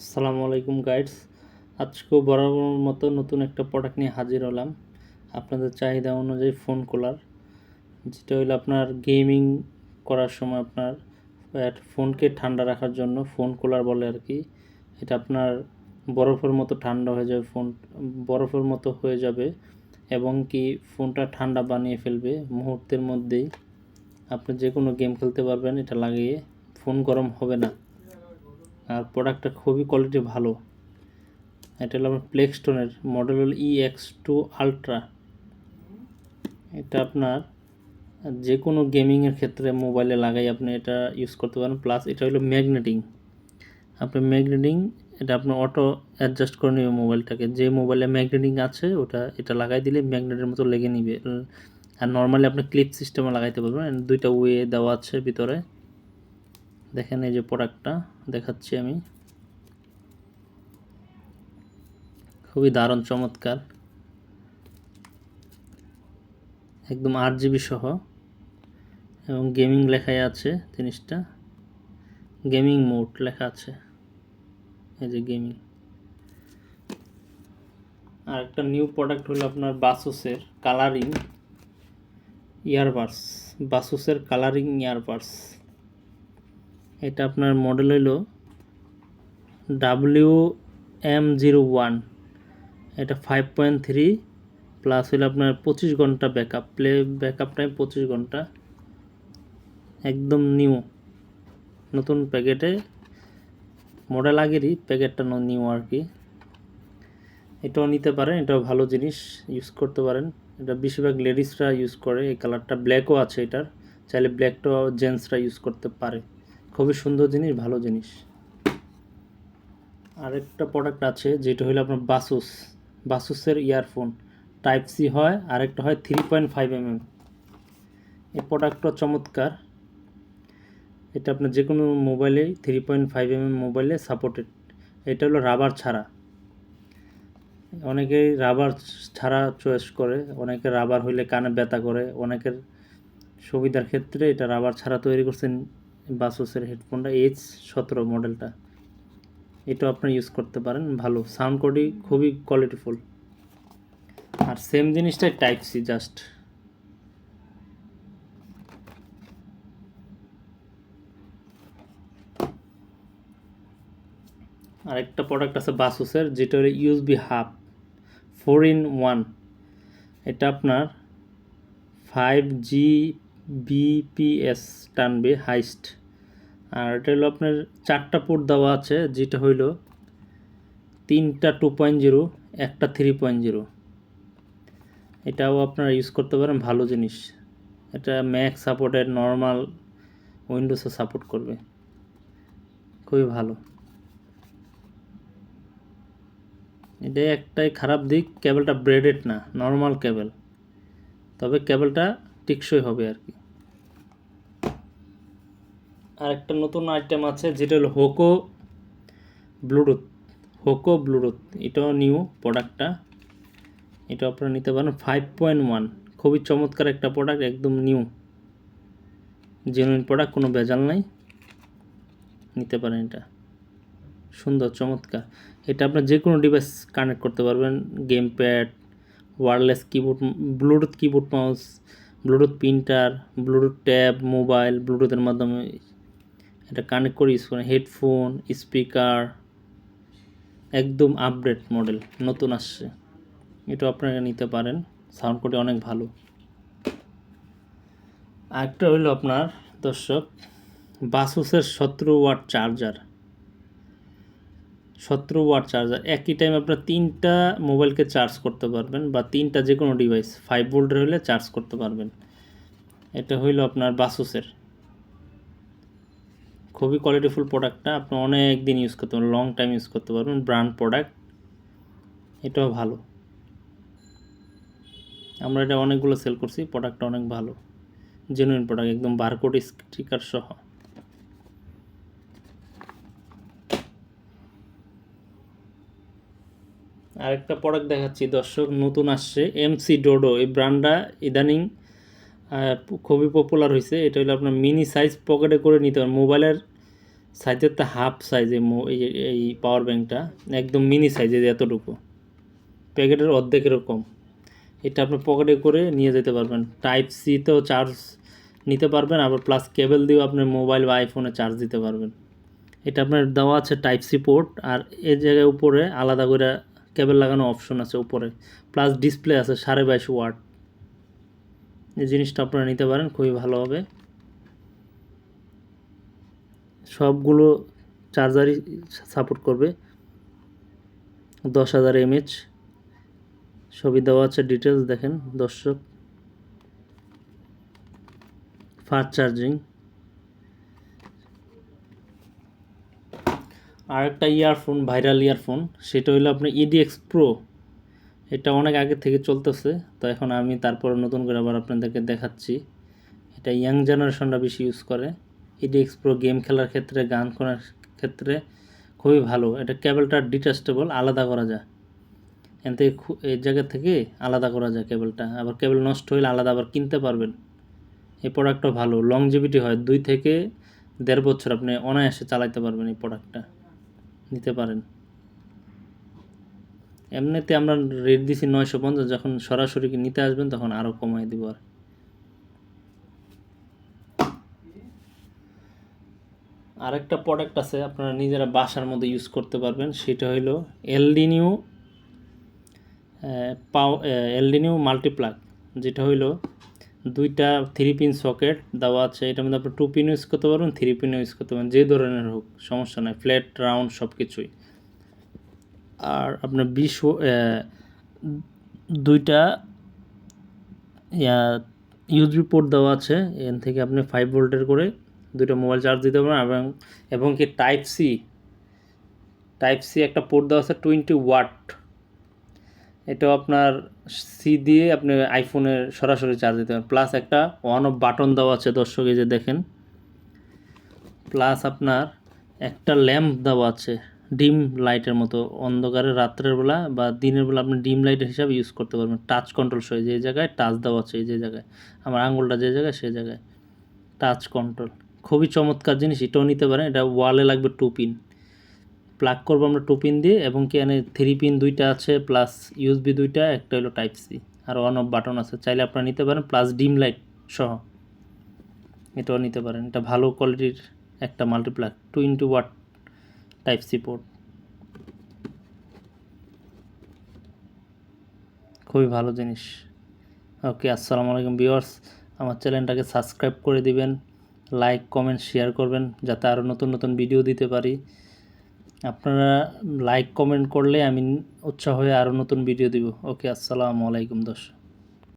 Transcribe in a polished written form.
আসসালামু আলাইকুম গাইডস। আজকেও বরাবর মতো নতুন একটা প্রোডাক্ট নিয়ে হাজির হলাম আপনাদের চাহিদা অনুযায়ী ফোন কুলার, যেটা হলো আপনার গেমিং করার সময় আপনার ফোনকে ঠান্ডা রাখার জন্য ফোন কুলার বলে আর কি। এটা আপনার বরফের মতো ঠান্ডা হয়ে যাবে, ফোন বরফের মতো হয়ে যাবে এবং কি ফোনটা ঠান্ডা বানিয়ে ফেলবে মুহূর্তের মধ্যেই। আপনি যে কোনো গেম খেলতে পারবেন এটা লাগিয়ে, ফোন গরম হবে না। আর প্রোডাক্টটা খুবই কোয়ালিটি ভালো। এটা হলো আমার প্লেক্সটনের মডেল হল EX2 আলট্রা। এটা আপনার যে কোনো গেমিংয়ের ক্ষেত্রে মোবাইলে লাগাই আপনি এটা ইউজ করতে পারেন। প্লাস এটা হলো ম্যাগনেটিং, আপনি ম্যাগনেটিং এটা আপনি অটো অ্যাডজাস্ট করে নেবে মোবাইলটাকে। যে মোবাইলে ম্যাগনেটিং আছে ওটা এটা লাগাই দিলে ম্যাগনেটের মতো লেগে নিবে। আর নর্মালি আপনি ক্লিপ সিস্টেমে লাগাইতে পারবেন। দুইটা ওয়ে দেওয়া আছে ভিতরে। দেখেন এই যে প্রোডাক্টটা দেখাচ্ছি আমি, খুবই দারুণ চমৎকার, একদম 8GB সহ এবং গেমিং লেখাই আছে। জিনিসটা গেমিং মোড লেখা আছে, এই যে গেমিং। আর একটা নিউ প্রোডাক্ট হলো আপনার বাসুসের কালারিং ইয়ারবাডস। বাসুসের কালারিং ইয়ারবাডস, এটা আপনার মডেল হলো WM01। এটা 5.3 প্লাস হলো আপনার 25 ঘন্টা ব্যাকআপ, ব্যাকআপ টাইম 25 ঘন্টা, একদম নিউ, নতুন প্যাকেটে, মডেল আগেরই, প্যাকেটটা নিউ আর কি। এটাও নিতে পারেন, এটাও ভালো জিনিস, ইউজ করতে পারেন। এটা বেশিরভাগ লেডিসরা ইউজ করে। এই কালারটা ব্ল্যাকও আছে এটার, চাইলে ব্ল্যাকটাও জেন্টসরা ইউজ করতে পারে। খুবই সুন্দর জিনিস, ভালো জিনিস। আরেকটা প্রোডাক্ট আছে যেটা হলো আপনার বাসুসের ইয়ারফোন টাইপ সি হয়, আরেকটা হয় 3.5mm। এই প্রোডাক্টটা চমৎকার। এটা আপনার যে কোনো মোবাইলে 3.5mm মোবাইলে সাপোর্টেড। এটা হলো রাবার ছাড়া। অনেকেই রাবার ছাড়া চয়েস করে, অনেকে রাবার হইলে কানে ব্যথা করে। অনেকের সুবিধার ক্ষেত্রে এটা রাবার ছাড়া তৈরি করছেন বাসুসের হেডফোনটা, H17 মডেলটা। এটাও আপনি ইউজ করতে পারেন, ভালো সাউন্ড কোয়ালিটি, খুবই কোয়ালিটিফুল। আর সেম জিনিসটাই টাইপ সি জাস্ট। আরেকটা প্রোডাক্ট আছে বাসুসের, যেটা হলো USB হাব 4-in-1। এটা আপনার 5 Gbps টানবে হাইস্ট। আর এটা হলো আপনার 4টা পোর্ট দেওয়া আছে, যেটা হইল 3টা 2.0, একটা 3.0। এটাও আপনারা ইউজ করতে পারেন, ভালো জিনিস। এটা ম্যাক সাপোর্টেড, নর্মাল উইন্ডোজও সাপোর্ট করবে, খুবই ভালো। এটা একটাই খারাপ দিক, কেবলটা ব্রেডেড না, নর্মাল কেবল, তবে কেবলটা টেকসই হবে আর কি। আর একটা নতুন আইটেম আছে যেটা হলো হোকো ব্লুটুথ। এটাও নিউ প্রোডাক্টটা, এটা আপনারা নিতে পারেন। 5.1, খুবই চমৎকার একটা প্রোডাক্ট, একদম নিউ জেনুইন প্রোডাক্ট, কোনো ভেজাল নাই, নিতে পারেন। এটা সুন্দর চমৎকার। এটা আপনার যে কোনো ডিভাইস কানেক্ট করতে পারবেন, game pad, wireless keyboard, Bluetooth keyboard mouse, Bluetooth printer, Bluetooth tab, mobile ব্লুটুথের মাধ্যমে এটা কানেক্ট করে ইউজ করেন। হেডফোন, স্পিকার, একদম আপডেট মডেল, নতুন আসছে। এটা আপনারা নিতে পারেন, সাউন্ড কোয়ালিটি অনেক ভালো। আরেকটা হলো আপনার দর্শক বাসুসের 17 ওয়াট চার্জার। 17 ওয়াট চার্জার, একই টাইম আপনার 3টা মোবাইলকে চার্জ করতে পারবেন, বা 3টা যে কোনো ডিভাইস 5 ভোল্টের হলে চার্জ করতে পারবেন। এটা হইল আপনার বাসুসের, খুবই কোয়ালিটিফুল প্রোডাক্টটা। আপনি অনেক দিন ইউজ করতে পারবেন, লং টাইম ইউজ করতে পারবেন, ব্র্যান্ড প্রোডাক্ট, এটাও ভালো। আমরা এটা অনেকগুলো সেল করছি, প্রোডাক্টটা অনেক ভালো, জেনুইন প্রোডাক্ট, একদম বারকোড স্টিকার সহ। আরেকটা প্রোডাক্ট দেখাচ্ছি দর্শক, নতুন আসছে MC ডোডো। এই ব্র্যান্ডটা ইদানিং খুবই পপুলার হয়েছে। এটা হলো আপনার মিনি সাইজ, পকেটে করে নিতে পারেন, মোবাইলের সাইজের তো হাফ সাইজে এই পাওয়ার ব্যাঙ্কটা একদম মিনি সাইজে এতটুকু, প্যাকেটের অর্ধেকেরও কম। এটা আপনি পকেটে করে নিয়ে যেতে পারবেন। টাইপ সিতেও চার্জ নিতে পারবেন, আবার প্লাস কেবল দিয়েও আপনি মোবাইল বা আইফোনে চার্জ দিতে পারবেন। এটা আপনার দেওয়া আছে টাইপ সি পোর্ট, আর এই জায়গায় উপরে আলাদা করে কেবল লাগানো অপশন আছে উপরে, প্লাস ডিসপ্লে আছে 22.5 ওয়াট। এই জিনিসটা আপনারা নিতে পারেন, খুবই ভালো হবে। সবগুলো চার্জারই সাপোর্ট করবে। 10,000 mAh সবই দেওয়া আছে, ডিটেলস দেখেন দর্শক। Fast charging. আর একটা ইয়ারফোন, ভাইরাল ইয়ারফোন, সেটা হলো আপনার EDX Pro। এটা অনেক আগে থেকে চলতেছে, তো এখন আমি তারপরে নতুন করে আবার আপনাদেরকে দেখাচ্ছি। এটা ইয়াং জেনারেশনরা বেশি ইউজ করে। EDX Pro গেম খেলার ক্ষেত্রে, গান শোনার ক্ষেত্রে খুবই ভালো। এটা কেবলটা ডিটাচেবল, আলাদা করা যায়, এখান থেকে এই জায়গা থেকে আলাদা করা যায় কেবলটা। আবার কেবল নষ্ট হলে আলাদা আবার কিনতে পারবেন। এই প্রোডাক্টটা ভালো, লংজিভিটি হয় 2 থেকে 1.5 বছর আপনি অনায়াসে চালাতে পারবেন। এই প্রোডাক্টটা নিতে পারেন। এমনিতে আমরা রেট দিছি 950, যখন সরাসরি নিতে আসবেন তখন আরও কমাই দিব। আর আরেকটা প্রোডাক্ট আছে আপনারা নিজেরা বাসার মধ্যে ইউজ করতে পারবেন, সেটা হলো এলডিনিউ মাল্টিপ্লাগ, যেটা হইলো 2টা 3 পিন সকেট দেওয়া আছে। এটার মধ্যে আপনি 2 পিন ইউজ করতে পারবেন, 3 পিন ইউজ করতে পারবেন, যে ধরনের হোক সমস্যা নাই, ফ্ল্যাট রাউন্ড সব কিছুই। আর আপনার 2টা ইউএসবি পোর্ট দেওয়া আছে, এখান থেকে আপনি 5 ভোল্টের করে 2টা মোবাইল চার্জ দিতে পারবেন। এবং কি টাইপ সি একটা পোর্ট দেওয়া আছে 20 ওয়াট। এটাও আপনার সি দিয়ে আপনি আইফোনের সরাসরি চার্জ দিতে পারেন। প্লাস একটা অন অফ বাটন দেওয়া আছে দর্শক, এই যে দেখেন। প্লাস আপনার একটা ল্যাম্প দেওয়া আছে, ডিম লাইটের মতো, অন্ধকারে রাত্রের বেলা বা দিনের বেলা আপনি ডিম লাইটের হিসাবে ইউজ করতে পারবেন। টাচ কন্ট্রোল সহ, যে জায়গায় টাচ দেওয়া আছে, এই যে জায়গায় আমার আঙুলটা যে জায়গায়, সেই জায়গায় টাচ কন্ট্রোল, খুবই চমৎকার জিনিস। এটাও নিতে পারেন। এটা ওয়ালে লাগবে 2 পিন, প্লাগ করবো আমরা 2 পিন দিয়ে, এবং কি এখানে 3 পিন 2টা আছে, প্লাস ইউএসবি 2টা, একটা হলো টাইপ সি, আর অন অফ বাটন আছে, চাইলে আপনারা নিতে পারেন, প্লাস ডিম লাইট সহ এটাও নিতে পারেন। এটা ভালো কোয়ালিটির একটা multiplug, 20 watt type C port, খুবই ভালো জিনিস। ওকে, আসসালামু আলাইকুম ভিউয়ার্স, আমার চ্যানেলটাকে সাবস্ক্রাইব করে দিবেন, লাইক কমেন্ট শেয়ার করবেন, যাতে আরও নতুন নতুন ভিডিও দিতে পারি। আপনারা লাইক কমেন্ট করলে আমি উৎসাহ হয়ে আরও নতুন ভিডিও দিব। ওকে, আসসালামু আলাইকুম দর্শক।